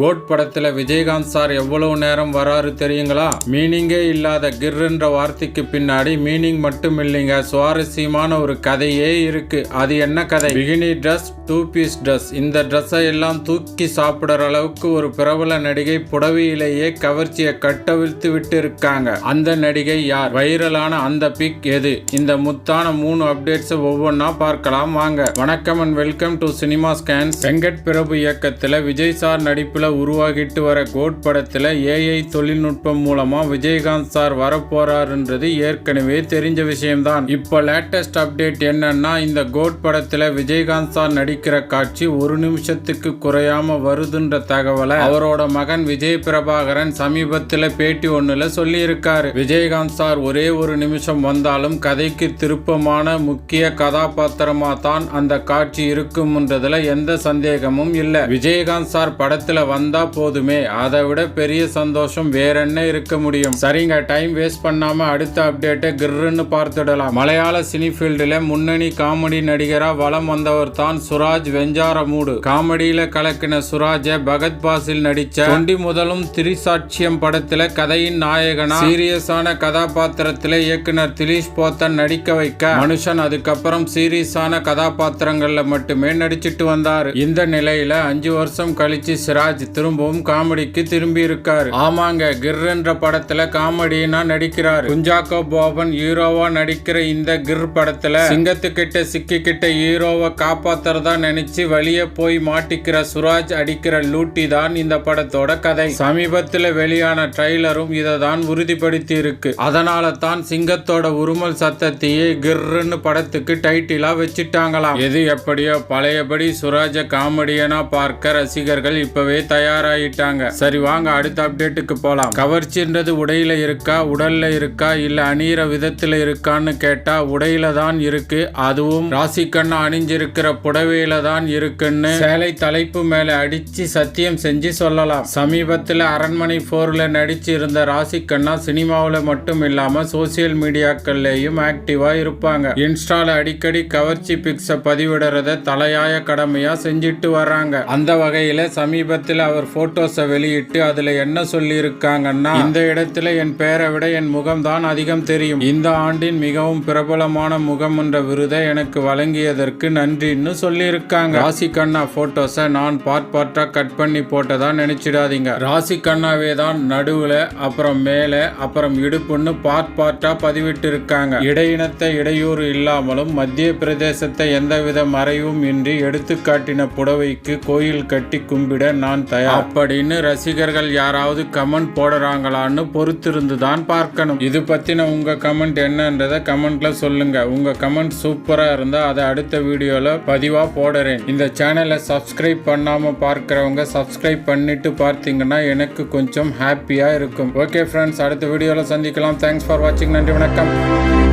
Code படத்துல Vijayakanth sir எவ்வளவு நேரம் வராரு தெரியுங்களா? மீனிங்கே இல்லாத கிர்ன்ற வார்த்தைக்கு பின்னாடி மீனிங் மட்டும் இல்லைங்க, சுவாரஸ்யமான ஒரு கதையே இருக்கு. அது என்ன கதை? Bikini dress, 2 piece dress. இந்த ட்ரெஸ்ஸை எல்லாம் தூக்கி சாப்பிடுற அளவுக்கு ஒரு பிரபல நடிகை புடவையிலேயே கவர்ச்சியை கட்டவிழ்த்து விட்டு இருக்காங்க. அந்த நடிகை யார்? வைரலான அந்த பிக் எது? இந்த முத்தான 3 அப்டேட்ஸ் ஒவ்வொன்றா பார்க்கலாம் வாங்க. வணக்கம் and welcome to cinema scans. Venkat Prabhu இயக்கத்துல விஜய் சார் நடிப்புல உருவாகிட்டு வர கோட் படத்துல ஏஐ தொழில்நுட்பம் மூலமா விஜயகாந்த் சார் வரப்போறாருன்றது ஏற்கனவே தெரிஞ்ச விஷயம்தான். இப்ப லேட்டஸ்ட் அப்டேட் என்னன்னா, இந்த கோட் படத்துல விஜயகாந்த் சார் நடிக்கிற காட்சி 1 நிமிஷத்துக்கு குறையாம வருதுன்ற தகவலை அவரோட மகன் விஜய் பிரபாகரன் சமீபத்துல பேட்டி ஒண்ணுல சொல்லி இருக்காரு. விஜயகாந்த் சார் ஒரே 1 நிமிஷம் வந்தாலும் கதைக்கு திருப்பமான முக்கிய கதாபாத்திரமா தான் அந்த காட்சி இருக்கும்ன்றதுல எந்த சந்தேகமும் இல்ல. விஜயகாந்த் சார் படத்துல வந்தா போதுமே, அதை விட பெரிய சந்தோஷம் வேற என்ன இருக்க முடியும்? சரிங்க, டைம் வேஸ்ட் பண்ணாம அடுத்த அப்டேட்டை கிர்ன்னு பார்த்துடலாம். மலையாள சினி ஃபீல்டுல முன்னணி காமெடி நடிகரா வலம் வந்தவர் தான் சுராஜ் வெஞ்சாரமூடு. காமெடியில கலக்கின சுராஜை பகத் பாசில் நடிச்ச தொண்டி முதலும் திரிசாட்சியம் படத்துல கதையின் நாயகனா சீரியஸான கதாபாத்திரத்துல இயக்குனர் திலீஷ் போத்தன் நடிக்க வைக்க மனுஷன் அதுக்கப்புறம் சீரியஸான கதாபாத்திரங்கள்ல மட்டுமே நடிச்சிட்டு வந்தாரு. இந்த நிலையில 5 வருஷம் கழிச்சு சிராஜ் திரும்பவும் காமெடிக்கு திரும்பி இருக்காரு. ஆமாங்க, கிர் என்ற படத்துல காமெடினா நடிக்கிறாரு. குஞ்சாக்கோ போபன் ஹீரோவா நடிக்கிற இந்த கிர் படத்துல சிங்கத்துக்கிட்ட சிக்கிக்கிட்ட ஹீரோவை காப்பாத்துறதா நினைச்சு வெளியே போய் மாட்டிக்கிற சுராஜ் அடிக்கிற லூட்டி தான் இந்த படத்தோட கதை. சமீபத்துல வெளியான ட்ரைலரும் இதை தான் உறுதிப்படுத்தி இருக்கு. அதனால தான் சிங்கத்தோட உருமல் சத்தத்தையே கிர்ன்னு படத்துக்கு டைட்டிலா வச்சிட்டாங்களாம். எது எப்படியோ பழையபடி சுராஜ காமெடியனா பார்க்க ரசிகர்கள் இப்பவே தயாராயிட்டாங்க. சரி வாங்க அடுத்த அப்டேட்டுக்கு போலாம். கவர்ச்சின்றது உடையில இருக்கா, உடல்ல இருக்கா, இல்ல அணியிற விதத்துல இருக்கான்னு கேட்டா உடையில தான் இருக்கு. அதுவும் ராசிக்கண்ணா அணிஞ்சிருக்கிற புடவையில தான் இருக்குன்னு சேலை தலைப்பு மேல அடிச்சு சத்தியம் செஞ்சு சொல்லலாம். சமீபத்துல அரண்மனை 4ல நடிச்சு இருந்த ராசிக்கண்ணா சினிமாவில மட்டும் இல்லாம சோசியல் மீடியாக்கள்லயும் ஆக்டிவா இருப்பாங்க. இன்ஸ்டால அடிக்கடி கவர்ச்சி பிக்ஸ பதிவிடுறத தலையாய கடமையா செஞ்சிட்டு வர்றாங்க. அந்த வகையில சமீபத்தில் அவர் போட்டோஸை வெளியிட்டு அதுல என்ன சொல்லி இருக்காங்கன்னா, இந்த இடத்துல என் பெயரை விட என் முகம் தான் அதிகம் தெரியும். இந்த ஆண்டின் மிகவும் பிரபலமான முகம் என்ற விருதை எனக்கு வழங்கியதற்கு நன்றின்னு சொல்லி இருக்காங்க. ராசி கண்ணா போட்டோஸை நான் பார்ட்டா கட் பண்ணி போட்டதா நினைச்சிடாதீங்க. ராசி கண்ணாவே தான் நடுவுல, அப்புறம் மேல, அப்புறம் இடுப்புன்னு பார்ட்டா பதிவிட்டு இருக்காங்க. இடையினத்தை இடையூறு இல்லாமலும் மத்திய பிரதேசத்தை எந்தவித மறைவும் இன்றி எடுத்துக்காட்டின புடவைக்கு கோயில் கட்டி கும்பிட நான் தயார் அப்படின்னு ரசிகர்கள் யாராவது கமெண்ட் போடுறாங்களான்னு பொறுத்திருந்து தான் பார்க்கணும். இது பத்தின உங்க கமெண்ட் என்னன்றத கமெண்ட்ல சொல்லுங்க. உங்க கமெண்ட் சூப்பரா இருந்தா அதை அடுத்த வீடியோல பதிவா போடுறேன். இந்த சேனலை சப்ஸ்கிரைப் பண்ணாம பார்க்கிறவங்க சப்ஸ்கிரைப் பண்ணிட்டு பார்த்தீங்கன்னா எனக்கு கொஞ்சம் ஹாப்பியா இருக்கும். ஓகே ஃப்ரெண்ட்ஸ், அடுத்த வீடியோல சந்திக்கலாம். தேங்க்ஸ் ஃபார் வாட்சிங். நன்றி, வணக்கம்.